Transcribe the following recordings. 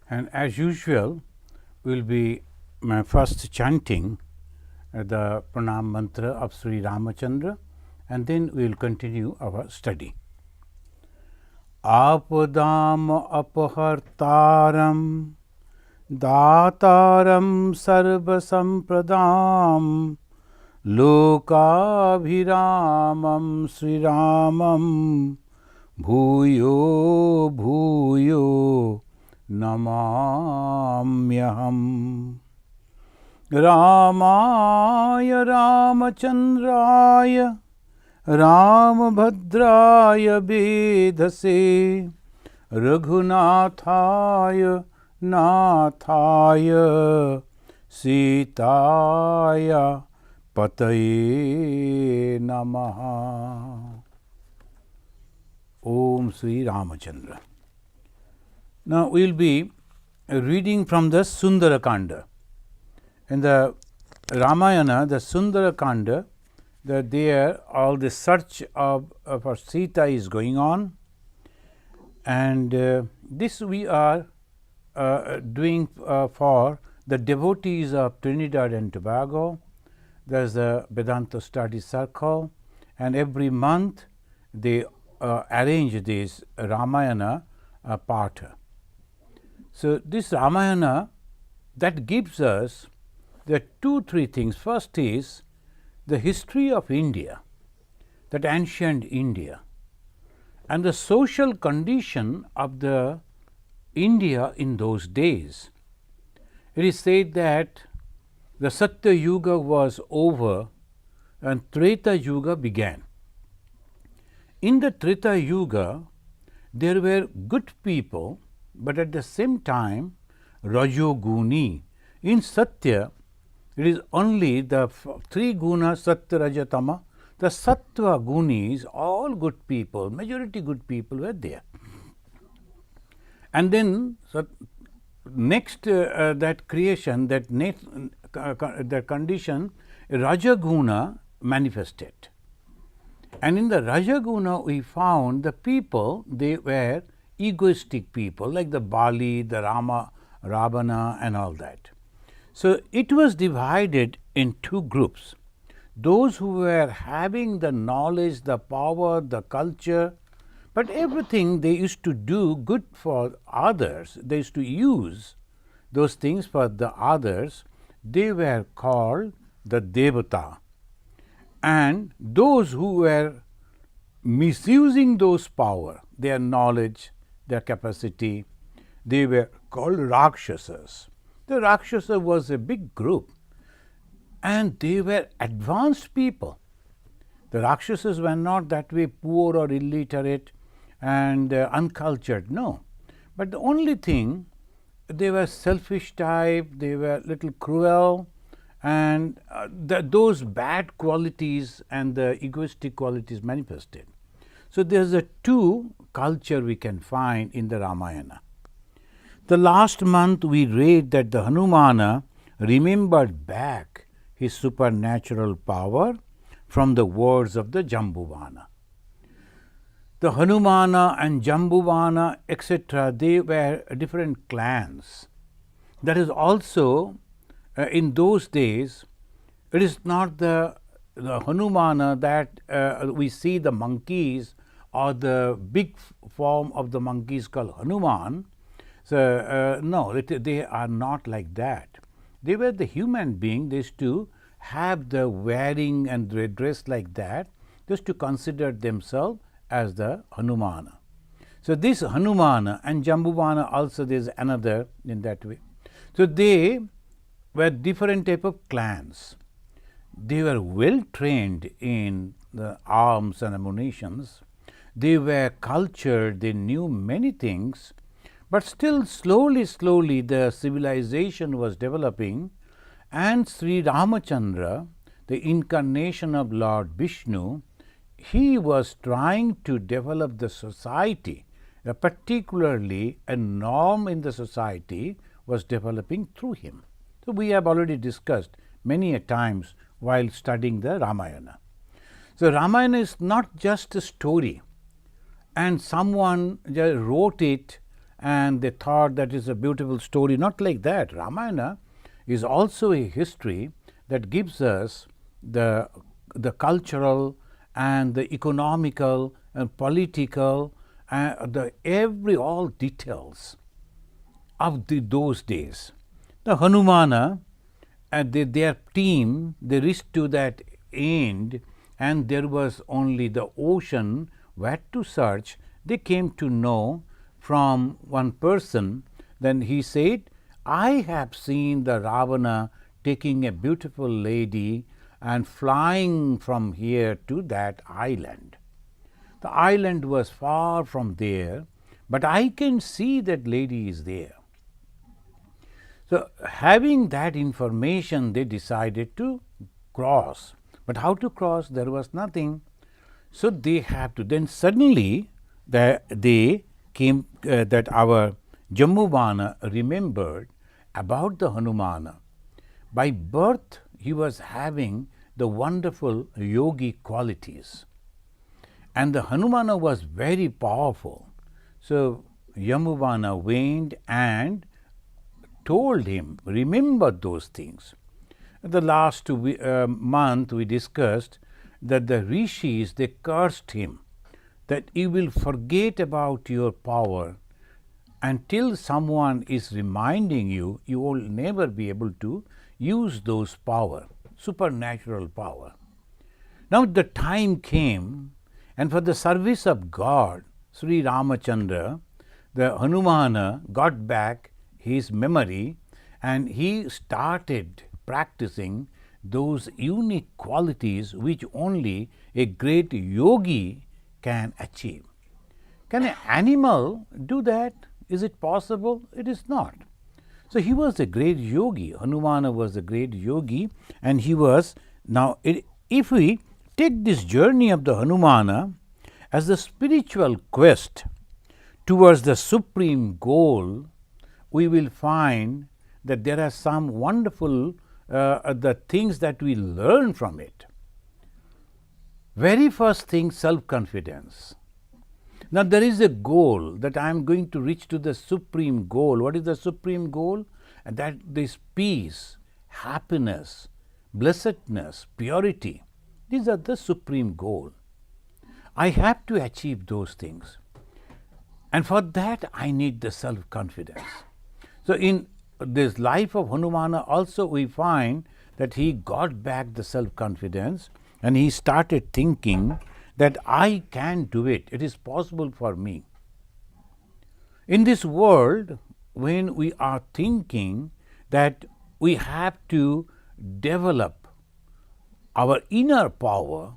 And as usual, we will be first chanting the Pranam Mantra of Sri Ramachandra, and then we will continue our study. Apadam apahartaram dataram sarva sampradam lokabhiramam Sri Ramam bhuyo bhuyo namamyaham. Ramaya Ramachandraya Ramabhadraya Vedase Raghunathaya Nathaya Sitaya Pataye Namaha. Om Sri Ramachandra. Now we will be reading from the Sundarakanda. In the Ramayana, the Sundarakanda, there all the search for Sita is going on, and this we are doing for the devotees of Trinidad and Tobago. There is a Vedanta study circle, and every month they arrange this Ramayana part. So this Ramayana, that gives us the 2-3 things. First is the history of India, that ancient India, and the social condition of the India in those days. It is said that the Satya Yuga was over and Treta Yuga began. In the Treta Yuga, there were good people, but at the same time Rajoguni. In Satya, it is only the 3 gunas, Satya, Raja, Tama. The Sattva gunis, all good people, majority good people were there. And then next that creation, that condition, Rajaguna manifested. And in the Rajaguna we found the people, they were egoistic people like the Bali, the Ravana and all that. So it was divided in 2 groups. Those who were having the knowledge, the power, the culture, but everything they used to do good for others, they used to use those things for the others, they were called the Devata. And those who were misusing those power, their knowledge, their capacity, they were called Rakshasas. The Rakshasa was a big group, and they were advanced people. The Rakshasas were not that way poor or illiterate and uncultured, no. But the only thing, they were selfish type, they were little cruel, and those bad qualities and the egoistic qualities manifested. So there is a 2 culture we can find in the Ramayana. The last month we read that the Hanumana remembered back his supernatural power from the words of the Jambuvana. The Hanumana and Jambuvana, etc., they were different clans. That is also in those days, it is not the Hanumana that we see the monkeys or the big form of the monkeys called Hanuman. So, no, they are not like that. They were the human being. They used to have the wearing and the dress like that, just to consider themselves as the Hanumana. So, this Hanumana and Jambuvana also there is another in that way. So, they were different type of clans. They were well trained in the arms and ammunitions. They were cultured, they knew many things, but still slowly the civilization was developing, and Sri Ramachandra, the incarnation of Lord Vishnu, he was trying to develop the society, particularly a norm in the society was developing through him. So, we have already discussed many a times while studying the Ramayana. So, Ramayana is not just a story and someone just wrote it and they thought that is a beautiful story. Not like that. Ramayana is also a history that gives us the cultural and the economical and political and all details of those days. The Hanumana and their team, they reached to that end, and there was only the ocean where to search. They came to know from one person. Then he said, I have seen the Ravana taking a beautiful lady and flying from here to that island. The island was far from there, but I can see that lady is there. So, having that information, they decided to cross. But how to cross? There was nothing. So, they have to. Then suddenly, they came that our Jambuvana remembered about the Hanumana. By birth, he was having the wonderful yogi qualities. And the Hanumana was very powerful. So, Jambuvana went and told him, remember those things. The last month we discussed that the rishis, they cursed him that you will forget about your power until someone is reminding you, you will never be able to use those power, supernatural power. Now the time came, and for the service of God, Sri Ramachandra, the Hanumana got back his memory, and he started practicing those unique qualities which only a great yogi can achieve. Can an animal do that? Is it possible? It is not. So he was a great yogi. Hanumana was a great yogi, and he was now. If we take this journey of the Hanumana as the spiritual quest towards the supreme goal, we will find that there are some wonderful the things that we learn from it. Very first thing, self-confidence. Now there is a goal that I am going to reach to the supreme goal. What is the supreme goal? And that is peace, happiness, blessedness, purity. These are the supreme goal. I have to achieve those things. And for that I need the self-confidence. So in this life of Hanumana also we find that he got back the self-confidence, and he started thinking that I can do it. It is possible for me. In this world, when we are thinking that we have to develop our inner power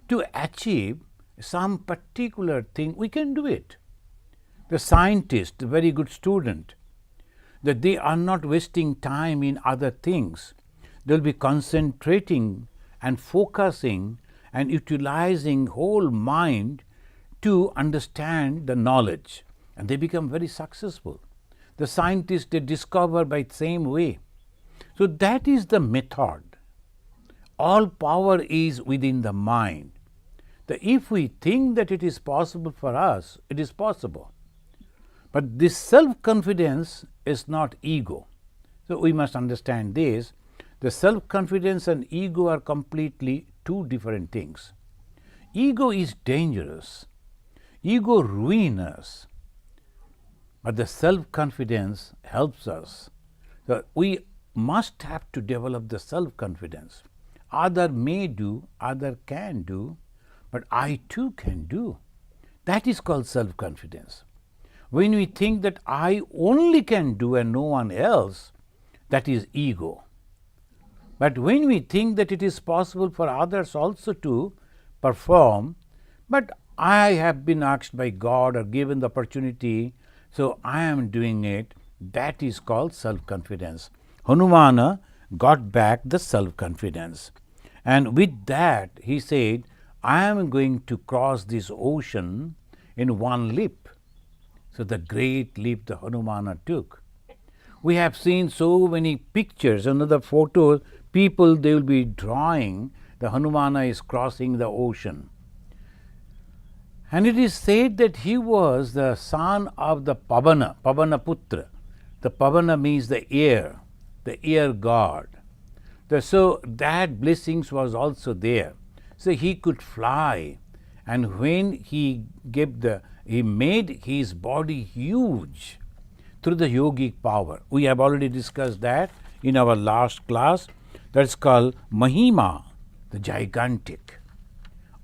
to achieve some particular thing, we can do it. The scientist, the very good student, that they are not wasting time in other things. They will be concentrating and focusing and utilizing whole mind to understand the knowledge, and they become very successful. The scientists, they discover by the same way. So that is the method. All power is within the mind. If we think that it is possible for us, it is possible. But this self-confidence is not ego. So we must understand this. The self-confidence and ego are completely two different things. Ego is dangerous. Ego ruins us. But the self-confidence helps us. So we must have to develop the self-confidence. Other may do, other can do, but I too can do. That is called self-confidence. When we think that I only can do and no one else, that is ego. But when we think that it is possible for others also to perform, but I have been asked by God or given the opportunity, so I am doing it, that is called self-confidence. Hanumana got back the self-confidence. And with that, he said, I am going to cross this ocean in one leap. So the great leap the Hanumana took. We have seen so many pictures, another photos, people they will be drawing, the Hanumana is crossing the ocean. And it is said that he was the son of the Pavana Putra. The Pavana means the air god. So that blessings was also there. So he could fly, and when he made his body huge through the yogic power. We have already discussed that in our last class. That's called Mahima, the gigantic.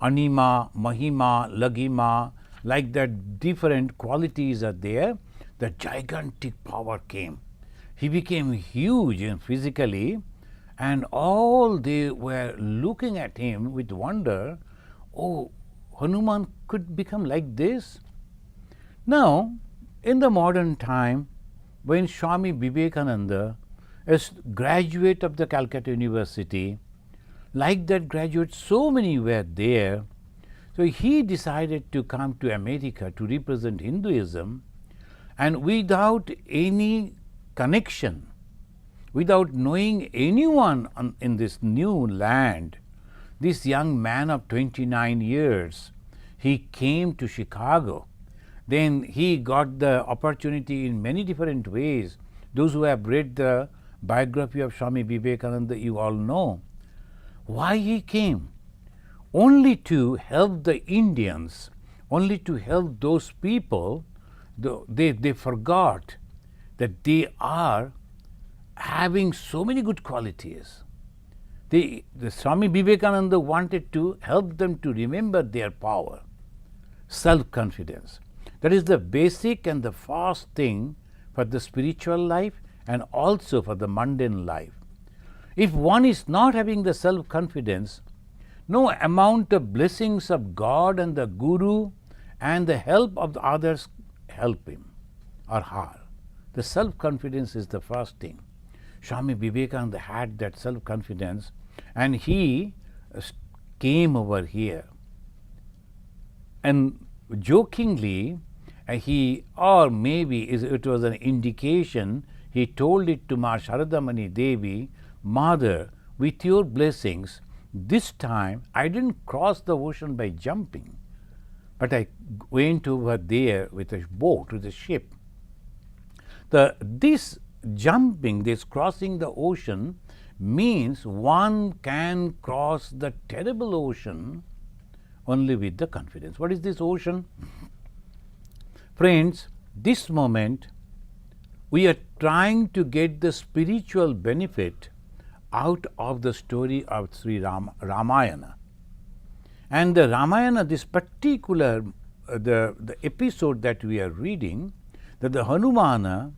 Anima, Mahima, Lagima, like that different qualities are there. The gigantic power came. He became huge physically, and all they were looking at him with wonder. Oh, Hanuman could become like this? Now, in the modern time, when Swami Vivekananda, a graduate of the Calcutta University, like that graduate, so many were there. So he decided to come to America to represent Hinduism, and without any connection, without knowing anyone in this new land, this young man of 29 years, he came to Chicago. Then he got the opportunity in many different ways. Those who have read the biography of Swami Vivekananda, you all know. Why he came? Only to help the Indians, only to help those people. They forgot that they are having so many good qualities. The Swami Vivekananda wanted to help them to remember their power, self-confidence. That is the basic and the first thing for the spiritual life and also for the mundane life. If one is not having the self-confidence, no amount of blessings of God and the Guru and the help of the others help him or her. The self-confidence is the first thing. Swami Vivekananda had that self-confidence, and he came over here. And jokingly, or maybe it was an indication, he told it to Ma Sharadamani Devi, Mother, with your blessings, this time I didn't cross the ocean by jumping, but I went over there with a boat, with a ship. This jumping, this crossing the ocean, means one can cross the terrible ocean only with the confidence. What is this ocean? Friends, this moment we are trying to get the spiritual benefit out of the story of Sri Ramayana. And the Ramayana, this particular the episode that we are reading, that the Hanumana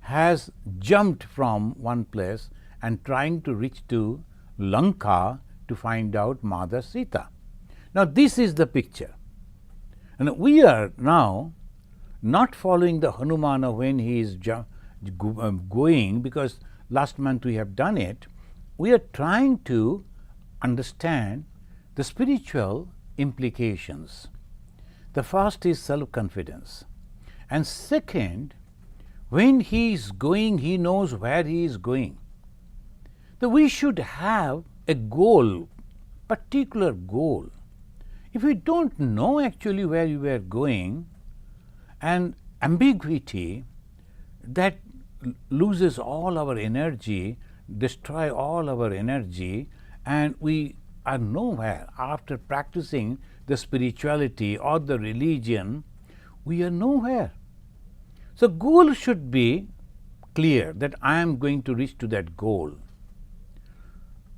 has jumped from one place and trying to reach to Lanka to find out Mother Sita. Now this is the picture. And we are now not following the Hanumana when he is going, because last month we have done it. We are trying to understand the spiritual implications. The first is self-confidence. And second, when he is going, he knows where he is going. So we should have a goal, particular goal. If we don't know actually where we are going, and ambiguity, that loses all our energy, destroy all our energy, and we are nowhere. After practicing the spirituality or the religion, we are nowhere. So goal should be clear, that I am going to reach to that goal.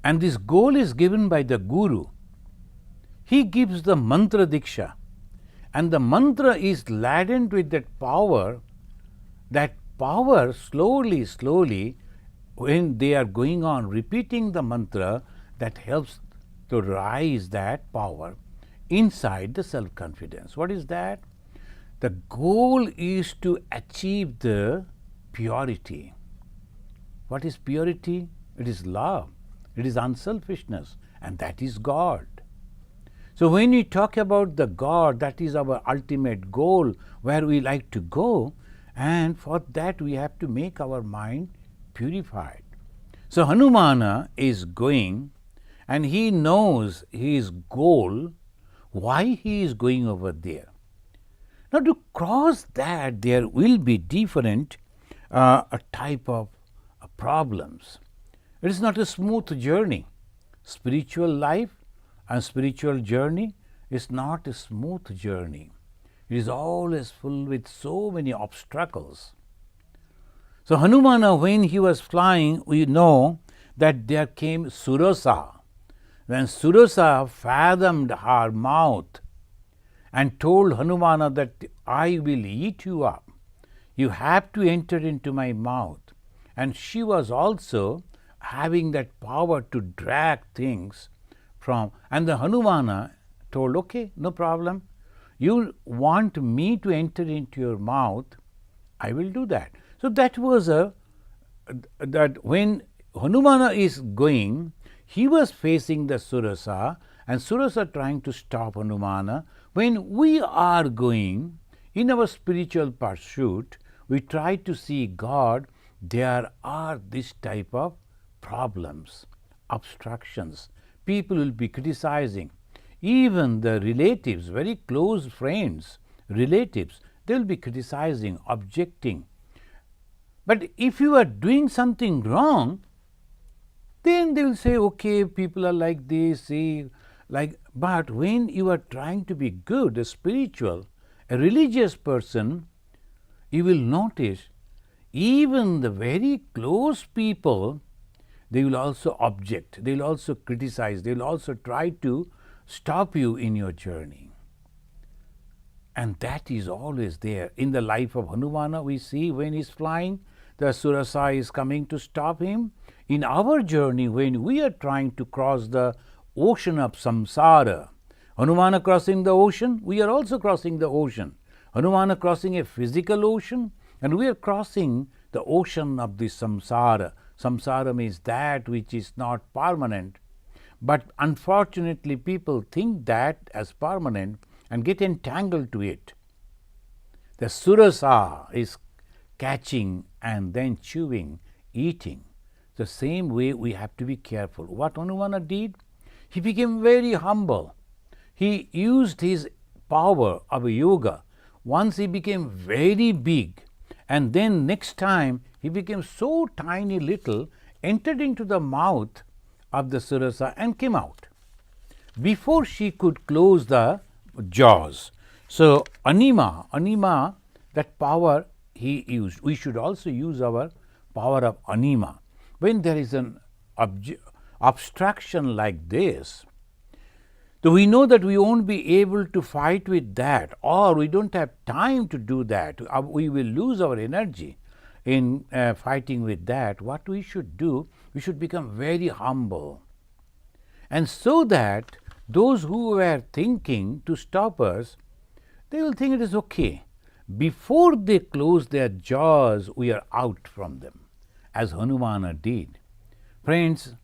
And this goal is given by the Guru. He gives the mantra diksha, and the mantra is laden with that power slowly, when they are going on repeating the mantra, that helps to rise that power inside the self-confidence. What is that? The goal is to achieve the purity. What is purity? It is love, it is unselfishness, and that is God. So when we talk about the God, that is our ultimate goal, where we like to go, and for that we have to make our mind purified. So Hanumana is going, and he knows his goal, why he is going over there. Now, to cross that, there will be different a type of problems. It is not a smooth journey. Spiritual life and spiritual journey is not a smooth journey. It is always full with so many obstacles. So Hanumana, when he was flying, we know that there came Surasa. When Surasa fathomed her mouth and told Hanumana that I will eat you up, you have to enter into my mouth. And she was also having that power to drag things from, and the Hanumana told, okay, no problem. You want me to enter into your mouth, I will do that. So that was that when Hanumana is going, he was facing the Surasa, and Surasa trying to stop Hanumana. When we are going in our spiritual pursuit, we try to see God, there are this type of problems, obstructions. People will be criticizing. Even the relatives, very close friends, relatives, they will be criticizing, objecting. But if you are doing something wrong, then they will say, okay, people are like this, see, like. But when you are trying to be good, a spiritual, a religious person, you will notice even the very close people, they will also object, they will also criticize, they will also try to stop you in your journey. And that is always there. In the life of Hanumana, we see when he is flying, the Surasa is coming to stop him. In our journey, when we are trying to cross the ocean of samsara, Hanumana crossing the ocean, we are also crossing the ocean. Hanumana crossing a physical ocean, and we are crossing the ocean of the samsara. Samsara means that which is not permanent. But unfortunately, people think that as permanent and get entangled to it. The Surasa is catching and then chewing, eating. The same way we have to be careful. What Hanumana did? He became very humble. He used his power of yoga. Once he became very big, and then next time he became so tiny little, entered into the mouth of the Surasa and came out before she could close the jaws. So anima, that power he used. We should also use our power of anima. When there is an abstraction like this, so we know that we won't be able to fight with that, or we don't have time to do that. We will lose our energy in fighting with that. What we should do, we should become very humble. And so that those who were thinking to stop us, they will think it is okay. Before they close their jaws, we are out from them, as Hanumana did. Friends,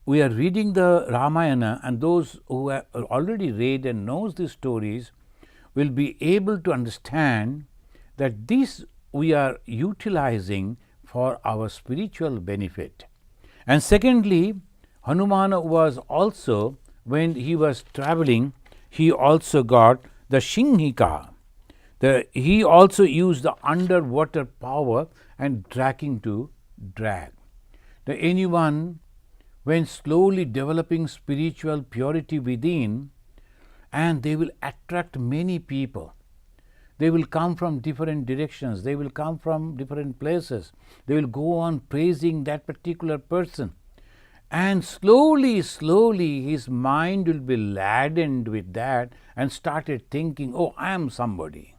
we are reading the Ramayana, and those who have already read and knows these stories will be able to understand that this we are utilizing for our spiritual benefit. And secondly, Hanumana was also, when he was traveling, he also got the Shinghika. He also used the underwater power and dragging to drag. Anyone, when slowly developing spiritual purity within, and they will attract many people. They will come from different directions, they will come from different places, they will go on praising that particular person. And slowly his mind will be ladened with that and started thinking, oh, I am somebody.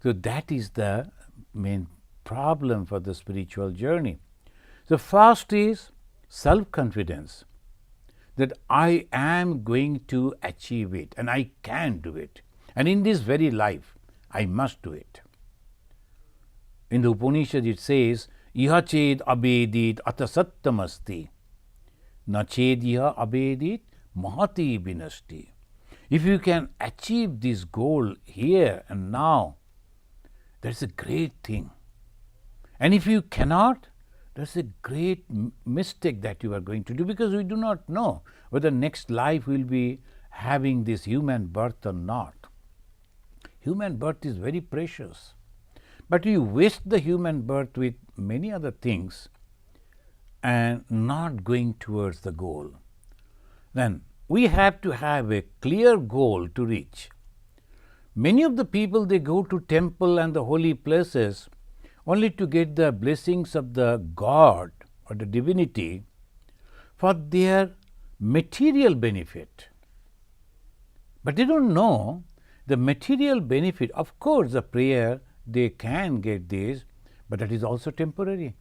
So that is the main problem for the spiritual journey. The first is self-confidence, that I am going to achieve it and I can do it. And in this very life, I must do it. In the Upanishad it says, Iha ched abedit atasattamasti, na ched iha abedit mahati binasti. If you can achieve this goal here and now, that's a great thing. And if you cannot, that's a great mistake that you are going to do, because we do not know whether next life will be having this human birth or not. Human birth is very precious. But you waste the human birth with many other things and not going towards the goal. Then we have to have a clear goal to reach. Many of the people, they go to temple and the holy places only to get the blessings of the God or the divinity for their material benefit. But they don't know the material benefit. Of course, the prayer, they can get this, but that is also temporary.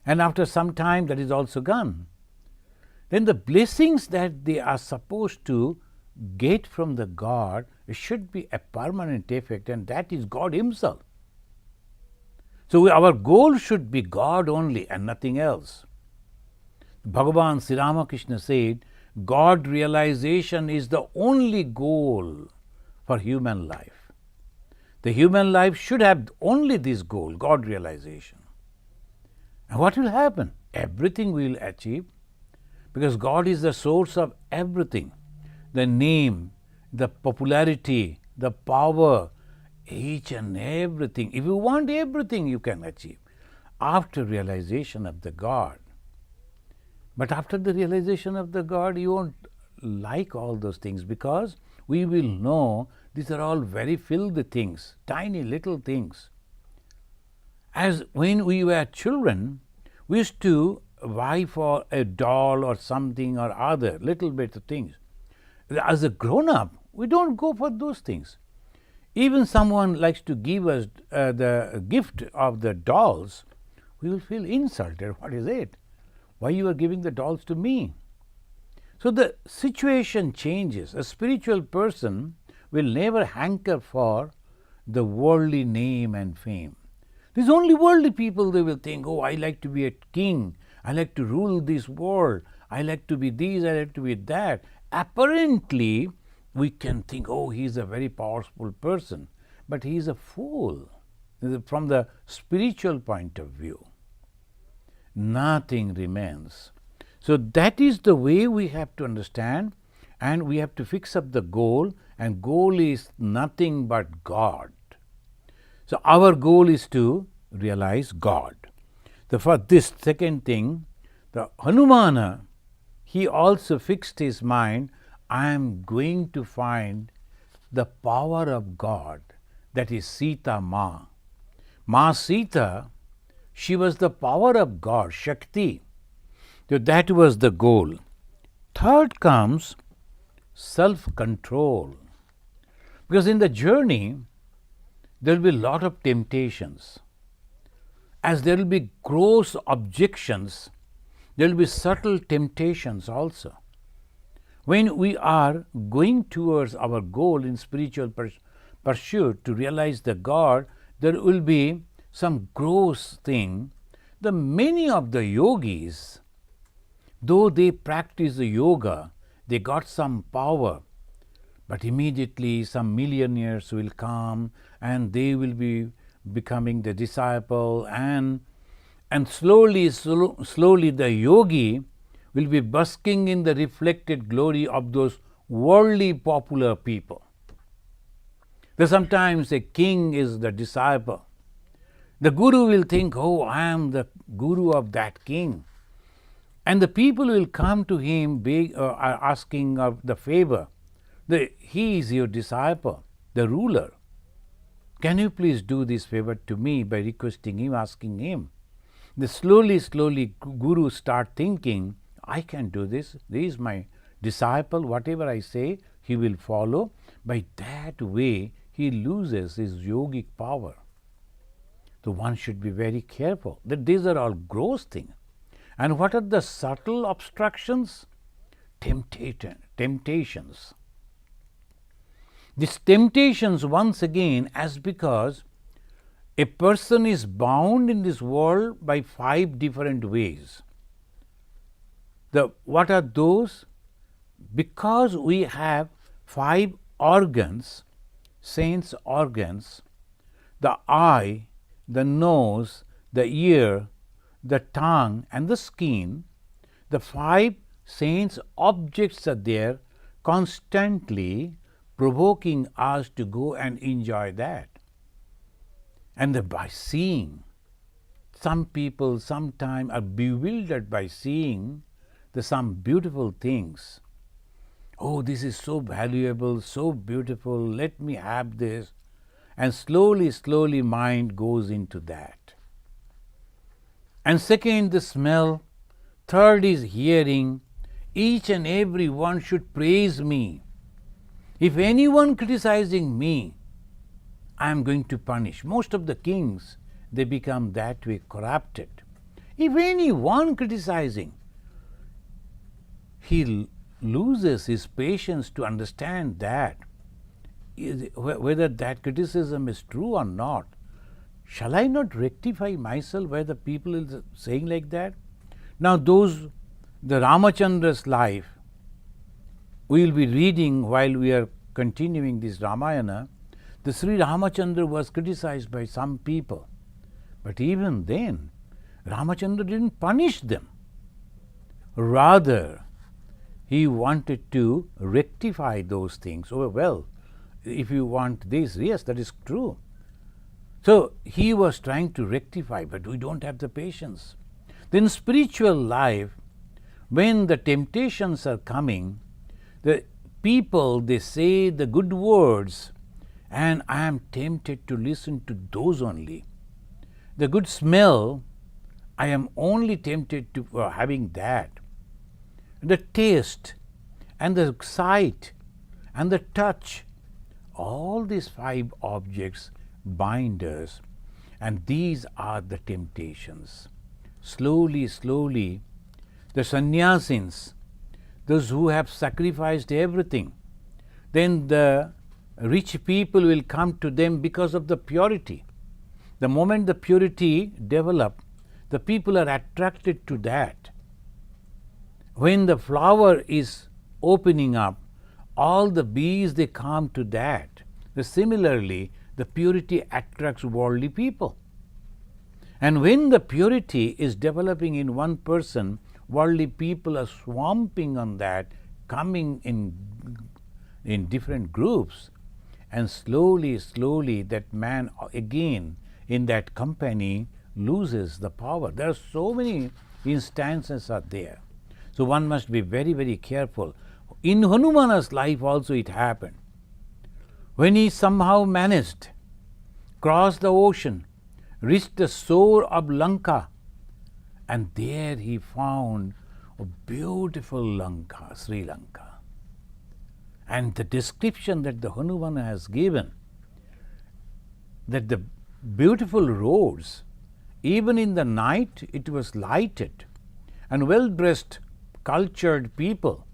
And after some time, that is also gone. Then the blessings that they are supposed to get from the God, it should be a permanent effect, and that is God Himself. So our goal should be God only and nothing else. Bhagavan Sri Ramakrishna said, God realization is the only goal for human life. The human life should have only this goal, God realization. And what will happen? Everything we will achieve, because God is the source of everything. The name, the popularity, the power, each and everything. If you want everything, you can achieve after realization of the God. But after the realization of the God, you won't like all those things, because we will know these are all very filthy things, tiny little things. As when we were children, we used to vie for a doll or something or other, little bit of things. As a grown-up, we don't go for those things. Even someone likes to give us the gift of the dolls, we will feel insulted. What is it? Why you are giving the dolls to me? So the situation changes. A spiritual person will never hanker for the worldly name and fame. These only worldly people, they will think, oh, I like to be a king, I like to rule this world, I like to be this, I like to be that. Apparently, we can think, oh, he is a very powerful person, but he is a fool from the spiritual point of view. Nothing remains. So that is the way we have to understand, and we have to fix up the goal, and goal is nothing but God. So our goal is to realize God. For this second thing, the Hanuman, he also fixed his mind, I am going to find the power of God, that is Sita Ma. Ma Sita, she was the power of God, Shakti. So that was the goal. Third comes self-control. Because in the journey, there will be a lot of temptations. As there will be gross objections, there will be subtle temptations also. When we are going towards our goal in spiritual pursuit to realize the God, there will be some gross thing. The many of the yogis, though they practice the yoga, they got some power, but immediately some millionaires will come and they will be becoming the disciple, and slowly the yogi will be basking in the reflected glory of those worldly popular people. There's sometimes a king is the disciple. The guru will think, oh, I am the guru of that king. And the people will come to him asking of the favor. He is your disciple, the ruler. Can you please do this favor to me by requesting him, asking him? Slowly, guru start thinking, I can do this. He is my disciple. Whatever I say, he will follow. By that way, he loses his yogic power. So one should be very careful that these are all gross things. And what are the subtle obstructions? Temptations. These temptations, once again, as because a person is bound in this world by 5 different ways. What are those? Because we have 5 organs, sense organs, the eye, the nose, the ear, the tongue and the skin, the 5 sense objects are there constantly provoking us to go and enjoy that. And by seeing, some people sometimes are bewildered by seeing some beautiful things. Oh, this is so valuable, so beautiful, let me have this. And slowly, slowly mind goes into that. And second, the smell. Third is hearing. Each and every one should praise me. If anyone criticizing me, I am going to punish. Most of the kings, they become that way corrupted. If anyone criticizing, he loses his patience to understand that, whether that criticism is true or not. Shall I not rectify myself whether people is saying like that? Now the Ramachandra's life, we will be reading while we are continuing this Ramayana. The Sri Ramachandra was criticized by some people. But even then, Ramachandra didn't punish them. Rather, he wanted to rectify those things. Oh, well, if you want this, yes, that is true. So he was trying to rectify, but we don't have the patience. Then spiritual life, when the temptations are coming, the people, they say the good words, and I am tempted to listen to those only. The good smell, I am only tempted to having that. The taste and the sight and the touch, all these 5 objects bind us, and these are the temptations. Slowly, slowly, the sannyasins, those who have sacrificed everything, then the rich people will come to them because of the purity. The moment the purity develops, the people are attracted to that. When the flower is opening up, all the bees, they come to that. Similarly, the purity attracts worldly people. And when the purity is developing in one person, worldly people are swamping on that, coming in different groups. And slowly, slowly, that man again in that company loses the power. There are so many instances are there. So one must be very, very careful. In Hanumana's life also it happened. When he somehow managed, crossed the ocean, reached the shore of Lanka, and there he found a beautiful Lanka, Sri Lanka. And the description that the Hanumana has given, that the beautiful roads, even in the night it was lighted, and well-dressed, cultured people,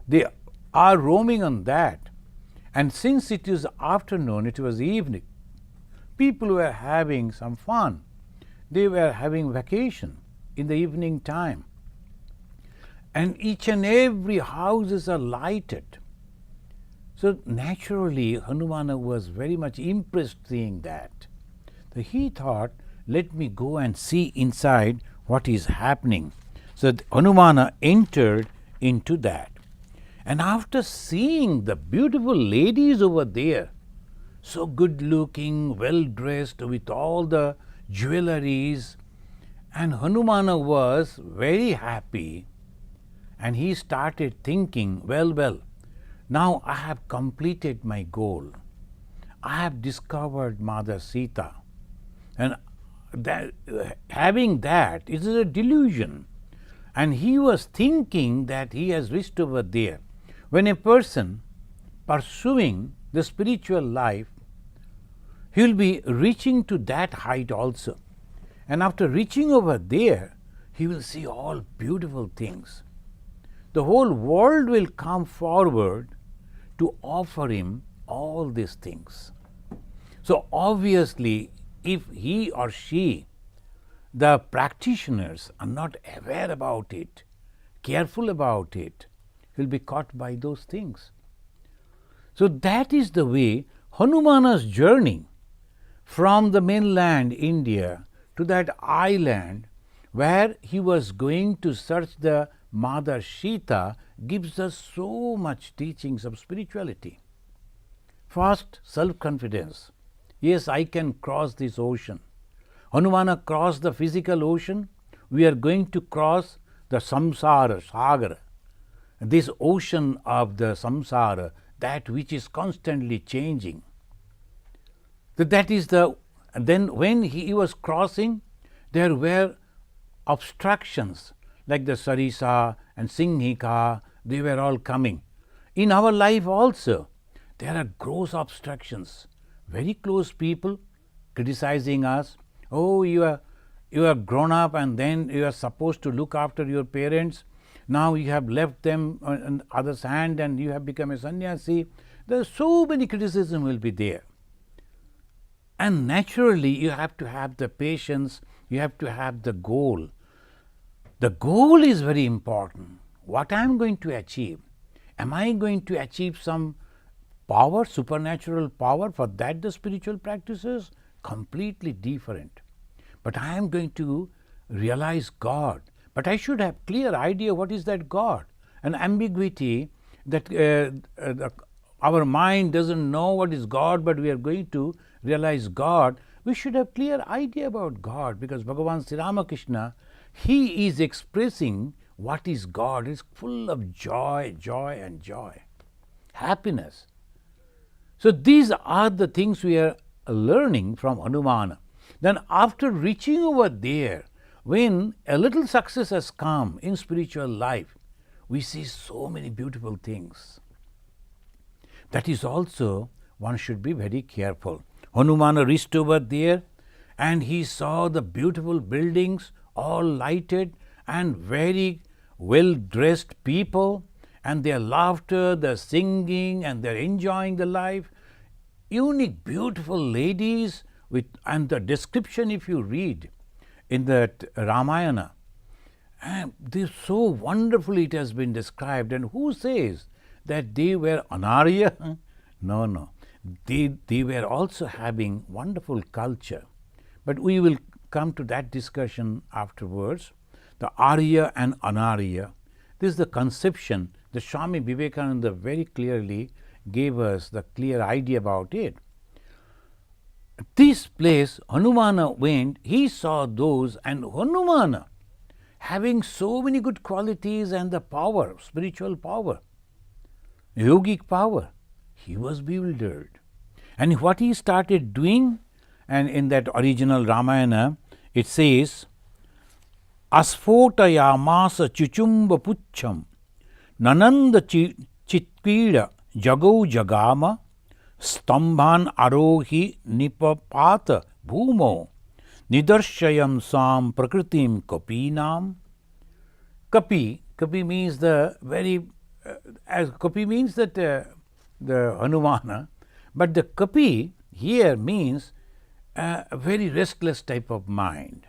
they are roaming on that. And since it is afternoon, it was evening, people were having some fun. They were having vacation in the evening time. And each and every houses are lighted. So naturally, Hanumana was very much impressed seeing that. So he thought, let me go and see inside what is happening. So Hanumana entered into that. And after seeing the beautiful ladies over there, so good looking, well dressed with all the jewelries, and Hanumana was very happy, and he started thinking, well, now I have completed my goal. I have discovered Mother Sita, and that, having that is a delusion. And he was thinking that he has reached over there. When a person pursuing the spiritual life, he will be reaching to that height also. And after reaching over there, he will see all beautiful things. The whole world will come forward to offer him all these things. So obviously, if he or she, the practitioners, are not aware about it, careful about it, will be caught by those things. So that is the way Hanumana's journey from the mainland India to that island where he was going to search the Mother Sita gives us so much teachings of spirituality. First, self-confidence. Yes, I can cross this ocean. Hanumana crossed the physical ocean. We are going to cross the samsara, sagara, this ocean of the samsara, that which is constantly changing. That is the. Then when he was crossing, there were obstructions like the sarisa and singhika, they were all coming. In our life also, there are gross obstructions. Very close people criticizing us. Oh, you are grown up and then you are supposed to look after your parents. Now you have left them on the other's hand and you have become a sannyasi. There are so many criticism will be there. And naturally you have to have the patience, you have to have the goal. The goal is very important. What I am going to achieve? Am I going to achieve some power, supernatural power? For that the spiritual practices completely different. But I am going to realize God. But I should have clear idea what is that God. An ambiguity that our mind doesn't know what is God, but we are going to realize God. We should have clear idea about God, because Bhagavan Sri Ramakrishna, he is expressing what is God. It's full of joy, joy and joy, happiness. So these are the things we are learning from Hanumana. Then after reaching over there, when a little success has come in spiritual life, we see so many beautiful things. That is also, one should be very careful. Hanumana reached over there and he saw the beautiful buildings all lighted and very well dressed people, and their laughter, their singing, and they're enjoying the life. Unique, beautiful ladies with, and the description if you read in that Ramayana, this so wonderfully it has been described. And who says that they were anarya? No. They were also having wonderful culture. But we will come to that discussion afterwards. The Arya and Anarya. This is the conception that Swami Vivekananda very clearly gave us the clear idea about it. This place, Hanumana went, he saw those, and Hanumana having so many good qualities and the power, spiritual power, yogic power, he was bewildered. And what he started doing, and in that original Ramayana, it says, Asphotayamasa chuchumba pucham nananda chitkida jago jagama stambhan arohi nipapata bhumo nidarshayam sam prakritim kapinam. Kapi means the very, Kapi means that the Hanumana, but the Kapi here means a very restless type of mind.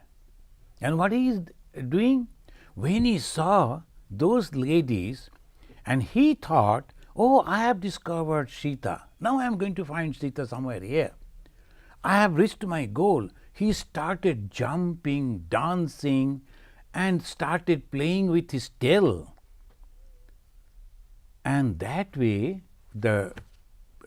And what he is doing? When he saw those ladies and he thought, oh, I have discovered Sita. Now I am going to find Sita somewhere here. I have reached my goal. He started jumping, dancing, and started playing with his tail. And that way, the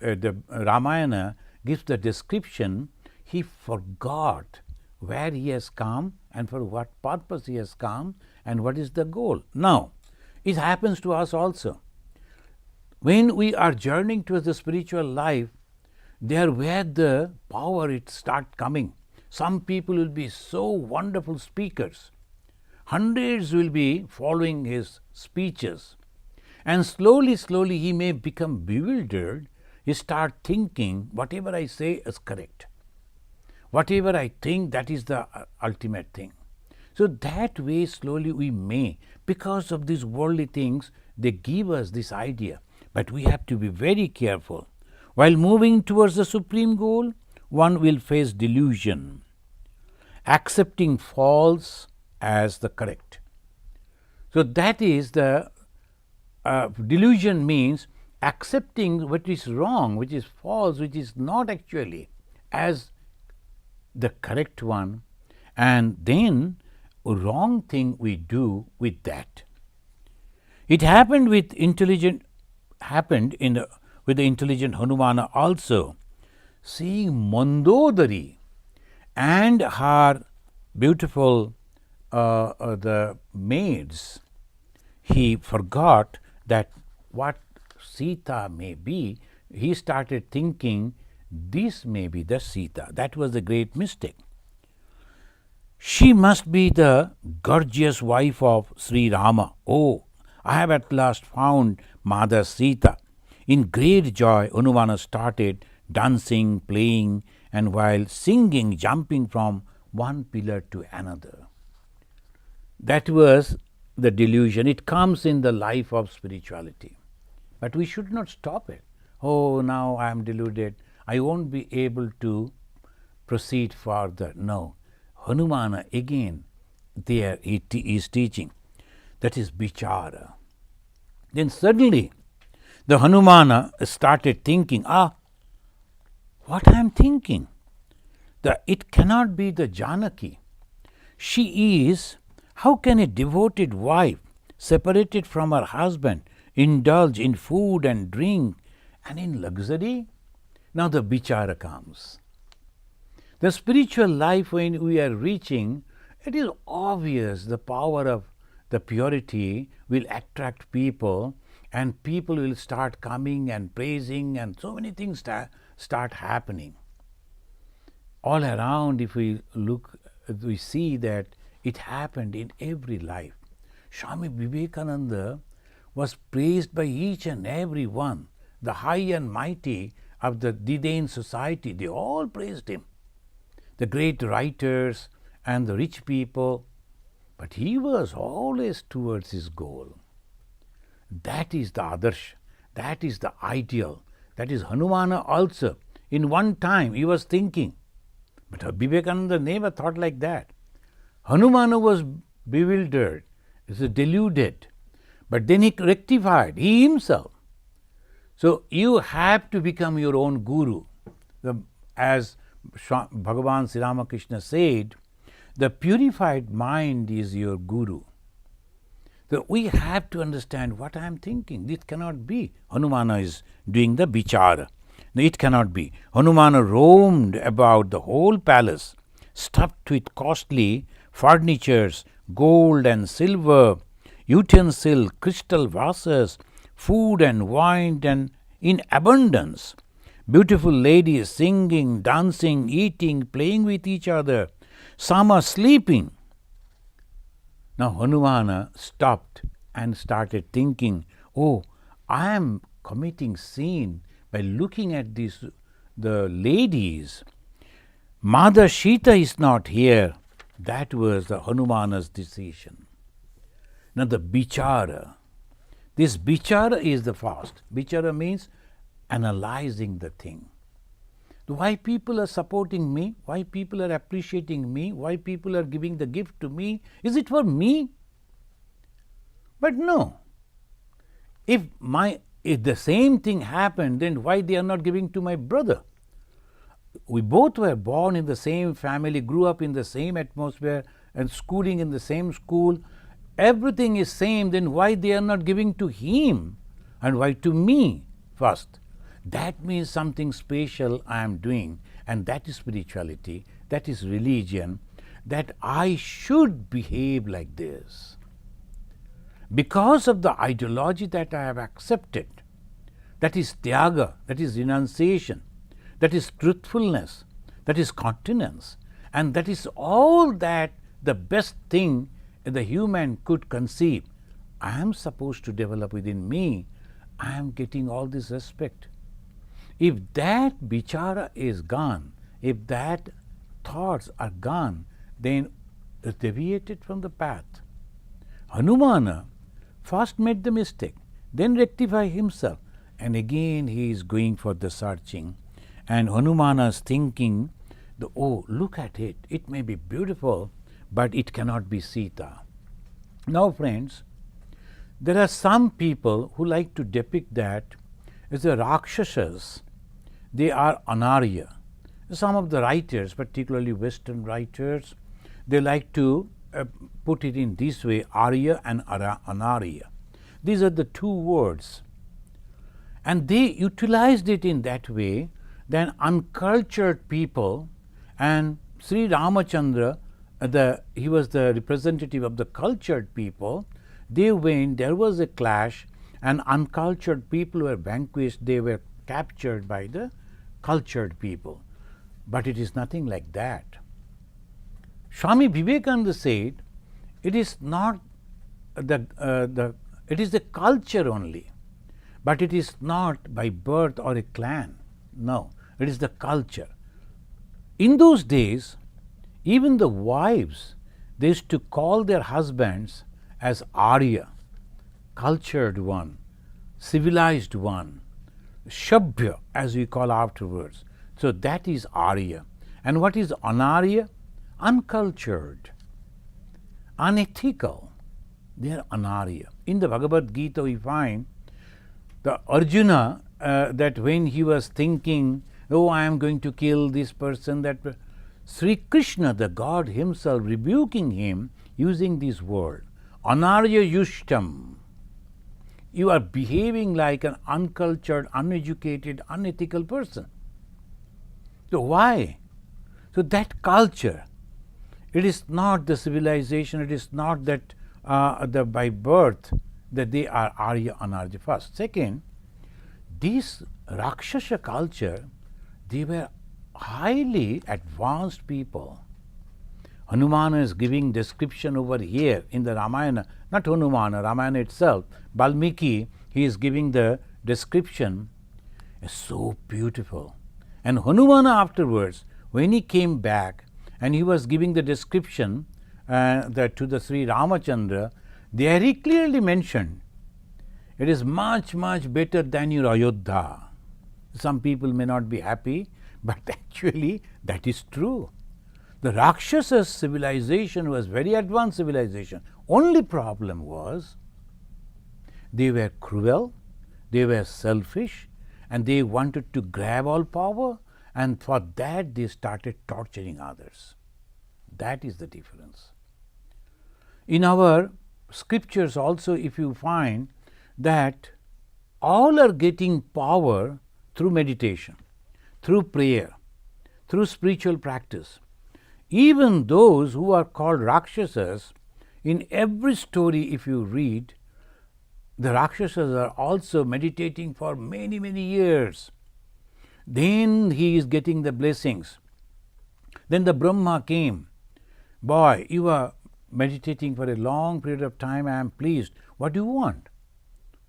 Ramayana gives the description, he forgot where he has come and for what purpose he has come and what is the goal. Now, it happens to us also. When we are journeying towards the spiritual life, there where the power it start coming. Some people will be so wonderful speakers. Hundreds will be following his speeches. And slowly he may become bewildered. He start thinking whatever I say is correct. Whatever I think, that is the ultimate thing. So that way slowly we may, because of these worldly things, they give us this idea. But we have to be very careful. While moving towards the supreme goal, one will face delusion, accepting false as the correct. So that is the delusion means accepting what is wrong, which is false, which is not actually as the correct one, and then a wrong thing we do with that. It happened with happened in the with the intelligent Hanumana also, seeing Mandodari and her beautiful the maids, he forgot that what Sita may be. He started thinking this may be the Sita. That was the great mistake. She must be the gorgeous wife of Sri Rama. Oh, I have at last found Mother Sita. In great joy, Hanumana started dancing, playing, and while singing, jumping from one pillar to another. That was the delusion. It comes in the life of spirituality. But we should not stop it. Oh, now I am deluded. I won't be able to proceed further. No. Hanumana again there he is teaching. That is Bichara. Then suddenly the Hanumana started thinking, what I am thinking? It cannot be the Janaki. She is, how can a devoted wife, separated from her husband, indulge in food and drink and in luxury? Now the Bichara comes. The spiritual life, when we are reaching, it is obvious the power of the purity will attract people, and people will start coming and praising, and so many things start happening. All around, if we look, we see that it happened in every life. Swami Vivekananda was praised by each and every one. The high and mighty of the Didain society, they all praised him. The great writers and the rich people, but he was always towards his goal. That is the Adarsh, that is the ideal, that is Hanumana also. In one time he was thinking, but Vivekananda never thought like that. Hanumana was bewildered, he was deluded, but then he rectified, he himself. So you have to become your own guru. As Bhagavan Sri Ramakrishna said, the purified mind is your guru. So we have to understand what I am thinking. This cannot be. Hanumana is doing the Bichara. No, it cannot be. Hanumana roamed about the whole palace, stuffed with costly furnitures, gold and silver, utensil, crystal vases, food and wine and in abundance. Beautiful ladies singing, dancing, eating, playing with each other. Some are sleeping. Now Hanumana stopped and started thinking, oh, I am committing sin by looking at the ladies. Mother Sita is not here. That was the Hanumana's decision. Now the Bichara. This Bichara is the fast. Bichara means analyzing the thing. Why people are supporting me? Why people are appreciating me? Why people are giving the gift to me? Is it for me? But no. If the same thing happened, then why they are not giving to my brother? We both were born in the same family, grew up in the same atmosphere, and schooling in the same school. Everything is same, then why they are not giving to him and why to me first? That means something special I am doing, and that is spirituality, that is religion, that I should behave like this. Because of the ideology that I have accepted, that is tyaga, that is renunciation, that is truthfulness, that is continence, and that is all that the best thing the human could conceive. I am supposed to develop within me. I am getting all this respect. If that Bichara is gone, if that thoughts are gone, then it's deviated from the path. Hanumana first made the mistake, then rectify himself, and again he is going for the searching. And Hanumana is thinking, oh, look at it, it may be beautiful, but it cannot be Sita. Now friends, there are some people who like to depict that as the Rakshasas, they are Anarya. Some of the writers, particularly Western writers, they like to put it in this way, Arya and Anarya. These are the two words. And they utilized it in that way. Then uncultured people, and Sri Ramachandra, he was the representative of the cultured people. They went, there was a clash, and uncultured people were vanquished, they were captured by the cultured people. But it is nothing like that. Swami Vivekananda said, it is not it is the culture only, but it is not by birth or a clan. No, it is the culture. In those days, even the wives, they used to call their husbands as Arya, cultured one, civilized one, Shabhya, as we call afterwards. So that is Arya. And what is Anarya? Uncultured, unethical. They are Anarya. In the Bhagavad Gita, we find the Arjuna, that when he was thinking, oh, I am going to kill this person, that Sri Krishna, the God himself, rebuking him using this word, Anarya Yushtam. You are behaving like an uncultured, uneducated, unethical person. So why? So that culture, it is not the civilization, it is not that by birth that they are Arya, Anarya first. Second, this Rakshasa culture, they were highly advanced people. Hanuman is giving description over here in the Ramayana, not Hanuman, Ramayana itself. Valmiki, he is giving the description, is so beautiful. And Hanuman afterwards, when he came back and he was giving the description to the Sri Ramachandra, there he clearly mentioned, it is much, much better than your Ayodhya. Some people may not be happy, but actually that is true. The Rakshasa civilization was very advanced civilization. Only problem was they were cruel, they were selfish, and they wanted to grab all power, and for that they started torturing others. That is the difference. In our scriptures also, if you find that all are getting power through meditation, through prayer, through spiritual practice. Even those who are called Rakshasas, in every story if you read, the Rakshasas are also meditating for many, many years. Then he is getting the blessings. Then the Brahma came. Boy, you are meditating for a long period of time, I am pleased. What do you want?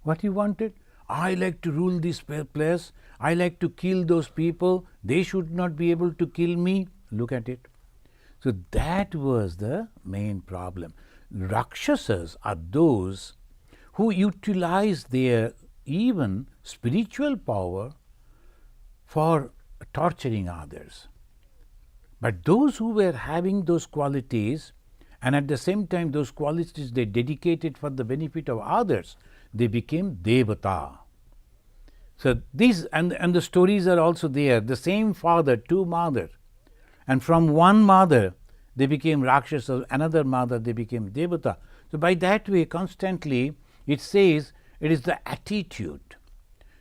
What you wanted? I like to rule this place. I like to kill those people. They should not be able to kill me. Look at it. So that was the main problem. Rakshasas are those who utilize their even spiritual power for torturing others. But those who were having those qualities, and at the same time those qualities they dedicated for the benefit of others, they became Devata. So these and the stories are also there. The same father, two mothers, and from one mother they became Rakshasas, another mother they became Devata. So by that way, constantly it says it is the attitude.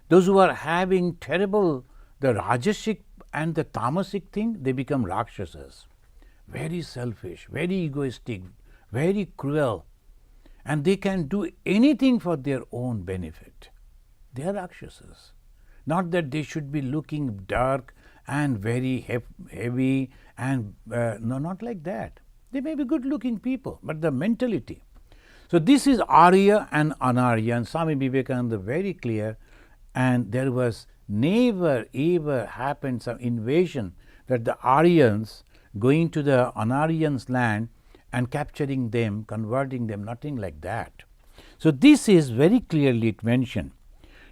Those who are having terrible, the Rajasic and the Tamasic thing, they become Rakshasas. Very selfish, very egoistic, very cruel, and they can do anything for their own benefit. They are Rakshasas. Not that they should be looking dark and very heavy and no, not like that. They may be good looking people, but the mentality. So this is Arya and Anarya, and Swami Vivekananda very clear, and there was never ever happened some invasion that the Aryans going to the Anaryans' land and capturing them, converting them, nothing like that. So this is very clearly mentioned.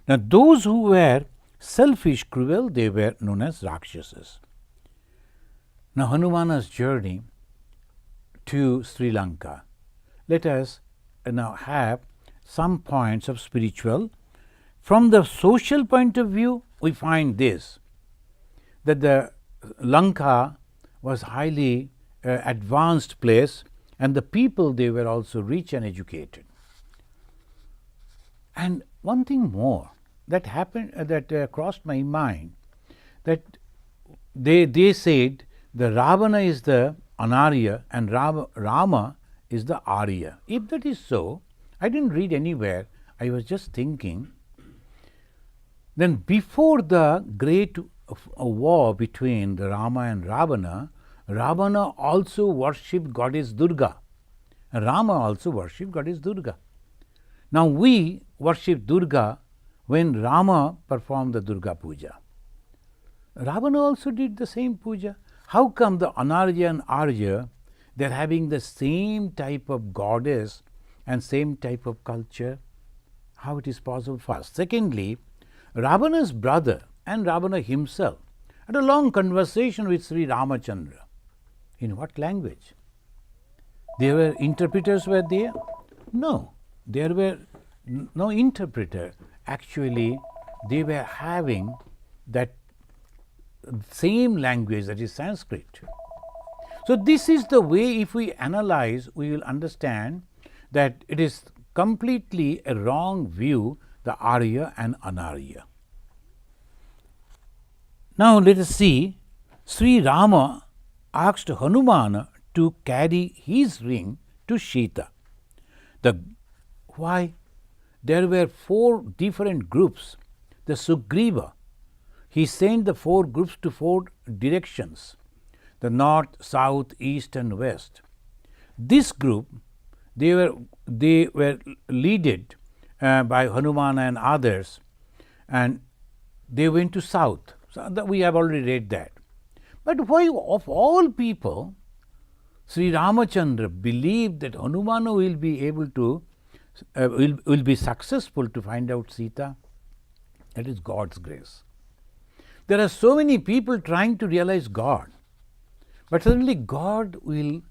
Now those who were selfish, cruel, they were known as Rakshasas. Now Hanumana's journey to Sri Lanka. Let us now have some points of spiritual. From the social point of view, we find this, that the Lanka was highly advanced place, and the people, they were also rich and educated. And one thing more, that happened, that crossed my mind, that they said the Ravana is the Anarya and Rama is the Arya. If that is so, I didn't read anywhere, I was just thinking, then before the great war between the Rama and Ravana, Ravana also worshipped goddess Durga, and Rama also worshipped goddess Durga. Now we worship Durga when Rama performed the Durga Puja. Ravana also did the same puja. How come the Anarya and Arya, they are having the same type of goddess and same type of culture? How it is possible? First. Secondly, Ravana's brother and Ravana himself had a long conversation with Sri Ramachandra. In what language? There were interpreters were there? No, there were no interpreter. Actually, they were having that same language, that is Sanskrit. So this is the way, if we analyze, we will understand that it is completely a wrong view, the Arya and Anarya. Now let us see, Sri Rama asked Hanuman to carry his ring to Sita. Why? There were 4 different groups. The Sugriva, he sent the 4 groups to 4 directions, the north, south, east and west. This group, they were led by Hanuman and others, and they went to south. So we have already read that. But why of all people, Sri Ramachandra believed that Hanuman will be able to, will be successful to find out Sita? That is God's grace. There are so many people trying to realize God, but suddenly God will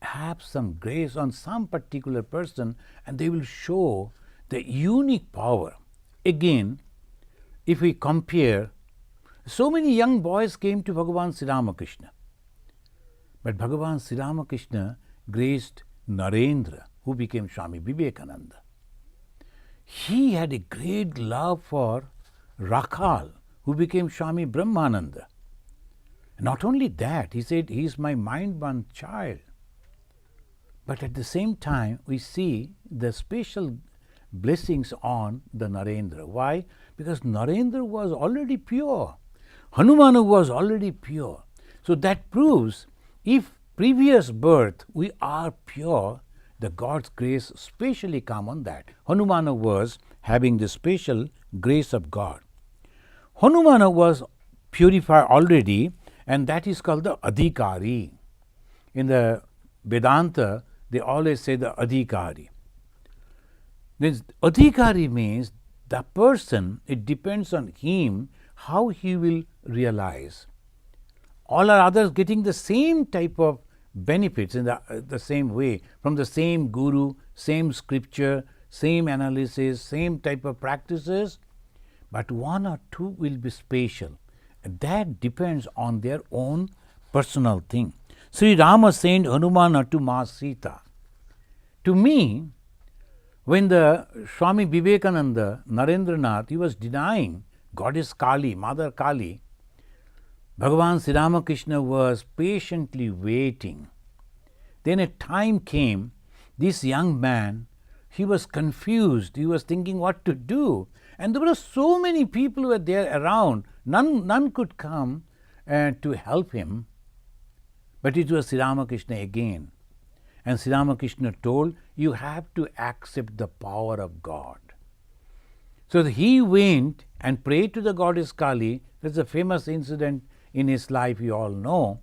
have some grace on some particular person and they will show the unique power. Again, if we compare, so many young boys came to Bhagavan Sri Ramakrishna, but Bhagavan Sri Ramakrishna graced Narendra, who became Swami Vivekananda. He had a great love for Rakhal, who became Swami Brahmananda. Not only that, he said, he is my mind-born child. But at the same time, we see the special blessings on the Narendra. Why? Because Narendra was already pure. Hanumana was already pure. So that proves, if previous birth we are pure, the God's grace specially come on that. Hanumana was having the special grace of God. Hanumana was purified already, and that is called the Adhikari. In the Vedanta, they always say the Adhikari. This Adhikari means the person, it depends on him how he will realize. All are others getting the same type of benefits in the same way, from the same guru, same scripture, same analysis, same type of practices, but 1 or 2 will be special. That depends on their own personal thing. Sri Rama sent Hanumana to Ma Sita. To me, when the Swami Vivekananda, Narendranath, he was denying Goddess Kali, Mother Kali, Bhagavan Sri Ramakrishna was patiently waiting. Then a time came, this young man, he was confused, he was thinking what to do. And there were so many people who were there around, none could come to help him. But it was Sri Ramakrishna again. And Sri Ramakrishna told, you have to accept the power of God. So he went and prayed to the goddess Kali. There's a famous incident in his life, you all know,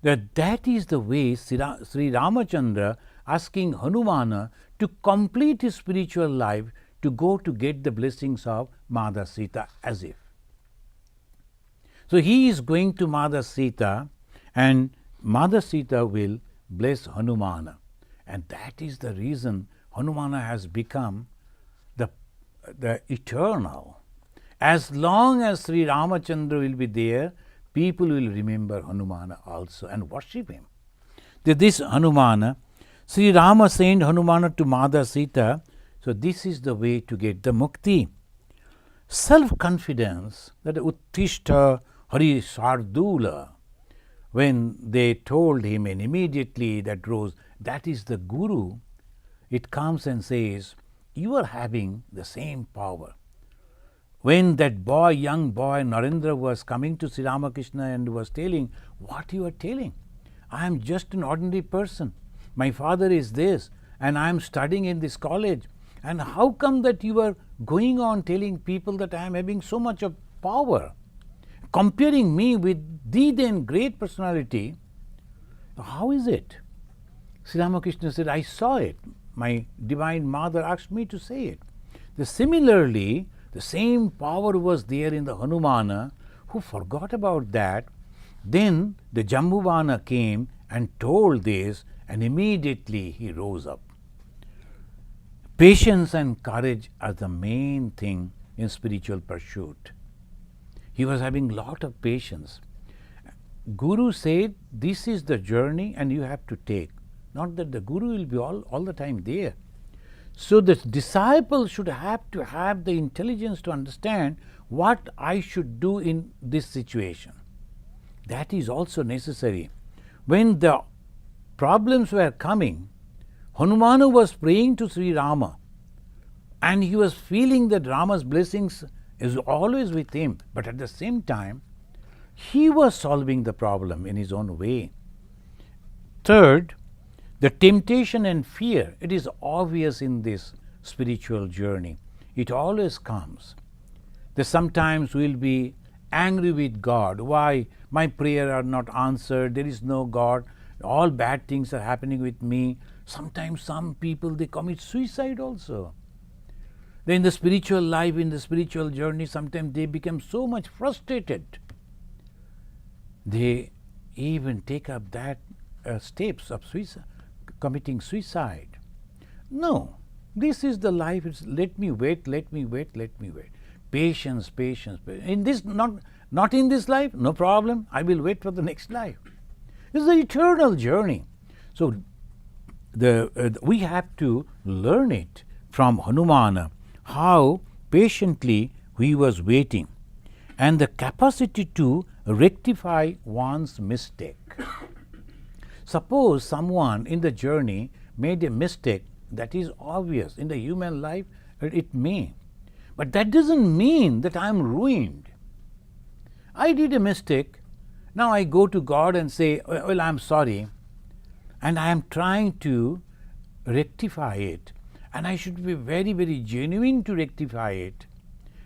that is the way Sri Ramachandra asking Hanumana to complete his spiritual life, to go to get the blessings of Mother Sita, as if. So he is going to Mother Sita, and Mother Sita will bless Hanumana. And that is the reason Hanumana has become the eternal. As long as Sri Ramachandra will be there, people will remember Hanumana also and worship him. This Hanumana, Sri Rama sent Hanumana to Mother Sita. So this is the way to get the mukti. self-confidence, that Uttishta Hari Sardula, when they told him, and immediately that rose, that is the Guru, it comes and says, you are having the same power. When that boy, young boy, Narendra, was coming to Sri Ramakrishna and was telling, what you are telling? I am just an ordinary person. My father is this, and I am studying in this college. And how come that you are going on telling people that I am having so much of power? Comparing me with the then great personality, how is it? Sri Ramakrishna said, I saw it. My divine mother asked me to say it. Similarly, the same power was there in the Hanumana, who forgot about that. Then the Jambuvana came and told this, and immediately he rose up. Patience and courage are the main thing in spiritual pursuit. He was having lot of patience. Guru said, this is the journey and you have to take. Not that the Guru will be all the time there. So the disciple should have to have the intelligence to understand what I should do in this situation. That is also necessary. When the problems were coming, Hanumanu was praying to Sri Rama, and he was feeling that Rama's blessings is always with him, but at the same time, he was solving the problem in his own way. Third, the temptation and fear, it is obvious in this spiritual journey. It always comes. That sometimes we will be angry with God. Why? My prayers are not answered. There is no God. All bad things are happening with me. Sometimes some people, they commit suicide also. Then in the spiritual life, in the spiritual journey, sometimes they become so much frustrated. They even take up that steps of suicide, committing suicide. No, this is the life. It's let me wait, let me wait, let me wait. Patience, patience, patience. In this, not in this life, no problem. I will wait for the next life. It's the eternal journey. So we have to learn it from Hanumana, how patiently he was waiting, and the capacity to rectify one's mistake. Suppose someone in the journey made a mistake that is obvious. In the human life, it may. But that doesn't mean that I am ruined. I did a mistake. Now I go to God and say, well, I am sorry, and I am trying to rectify it. And I should be very, very genuine to rectify it,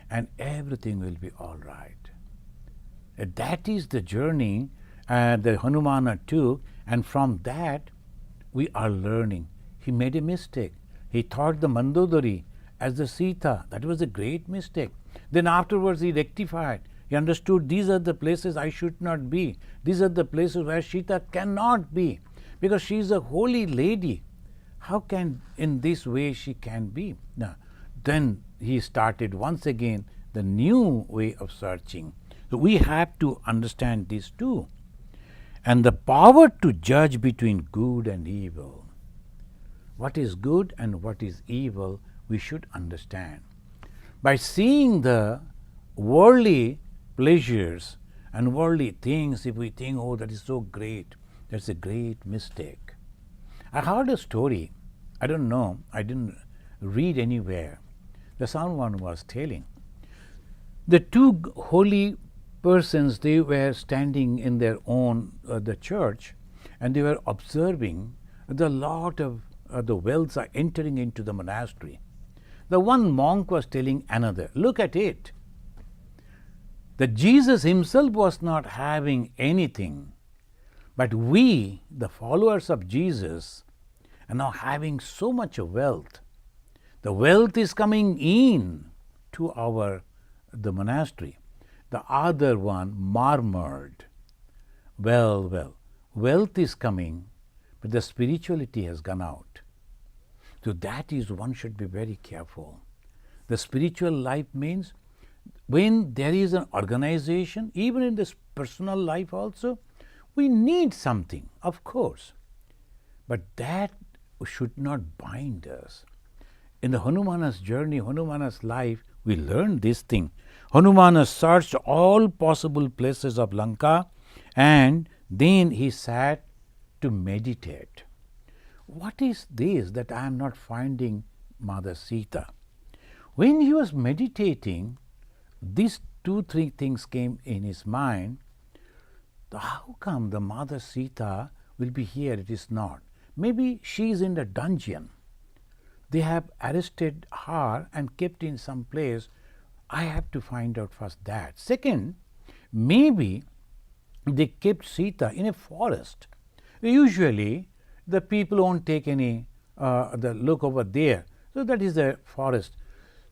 and everything will be all right. That is the journey that Hanumana took, and from that we are learning. He made a mistake. He thought the Mandodari as the Sita. That was a great mistake. Then afterwards he rectified. He understood these are the places I should not be. These are the places where Sita cannot be, because she is a holy lady. How can in this way she can be? Now, then he started once again the new way of searching. So we have to understand this too. And the power to judge between good and evil. What is good and what is evil, we should understand. By seeing the worldly pleasures and worldly things, if we think, oh, that is so great, that's a great mistake. I heard a story, I don't know, I didn't read anywhere. The someone was telling. The two holy persons, they were standing in their own, the church, and they were observing the lot of the wealths are entering into the monastery. The one monk was telling another, look at it. That Jesus himself was not having anything, but we, the followers of Jesus, are now having so much of wealth. The wealth is coming in to the monastery. The other one murmured, well, wealth is coming, but the spirituality has gone out. So that is, one should be very careful. The spiritual life means when there is an organization, even in this personal life also, we need something, of course, but that should not bind us. In the Hanumana's journey, Hanumana's life, we learn this thing. Hanumana searched all possible places of Lanka and then he sat to meditate. What is this that I am not finding Mother Sita? When he was meditating, these 2-3 things came in his mind. How come the Mother Sita will be here? It is not. Maybe she is in the dungeon. They have arrested her and kept in some place. I have to find out first that. Second, maybe they kept Sita in a forest. Usually, the people won't take any the look over there. So that is a forest.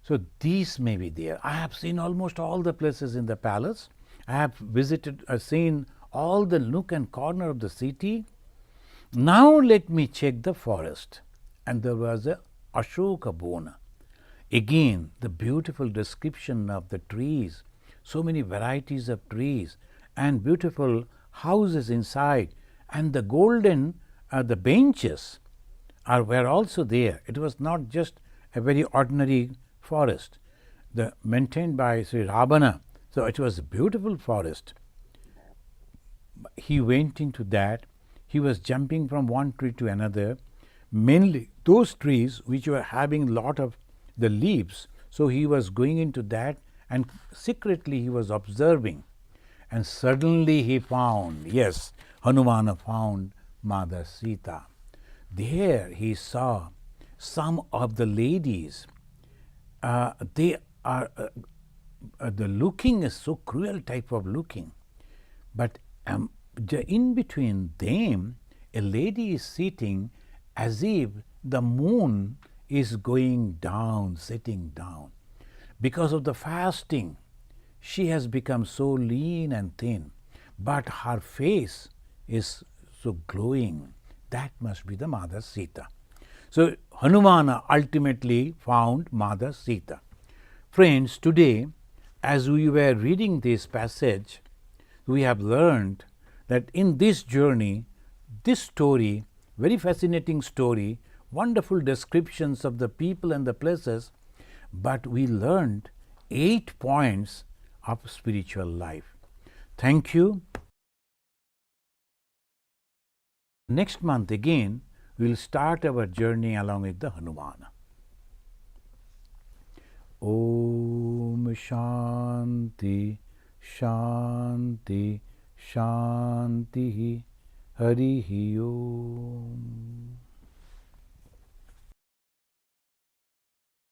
So these may be there. I have seen almost all the places in the palace. I have visited, seen all the nook and corner of the city. Now let me check the forest. And there was a Ashoka Bona. Again, the beautiful description of the trees, so many varieties of trees and beautiful houses inside, and the golden, the benches were also there. It was not just a very ordinary forest, maintained by Sri Ravana. So it was a beautiful forest. He went into that. He was jumping from one tree to another, mainly those trees which were having lot of the leaves. So he was going into that and secretly he was observing. And suddenly he found, yes, Hanumana found Mother Sita. There he saw some of the ladies. They are, the looking is so cruel type of looking. But in between them, a lady is sitting as if the moon is going down, sitting down. Because of the fasting, she has become so lean and thin, but her face is so glowing. That must be the Mother Sita. So Hanumana ultimately found Mother Sita. Friends, today, as we were reading this passage, we have learned that in this journey, this story, very fascinating story, wonderful descriptions of the people and the places, but we learned 8 points of spiritual life. Thank you. Next month again, we will start our journey along with the Hanumana. Om Shanti Shanti Shanti Harihi Om.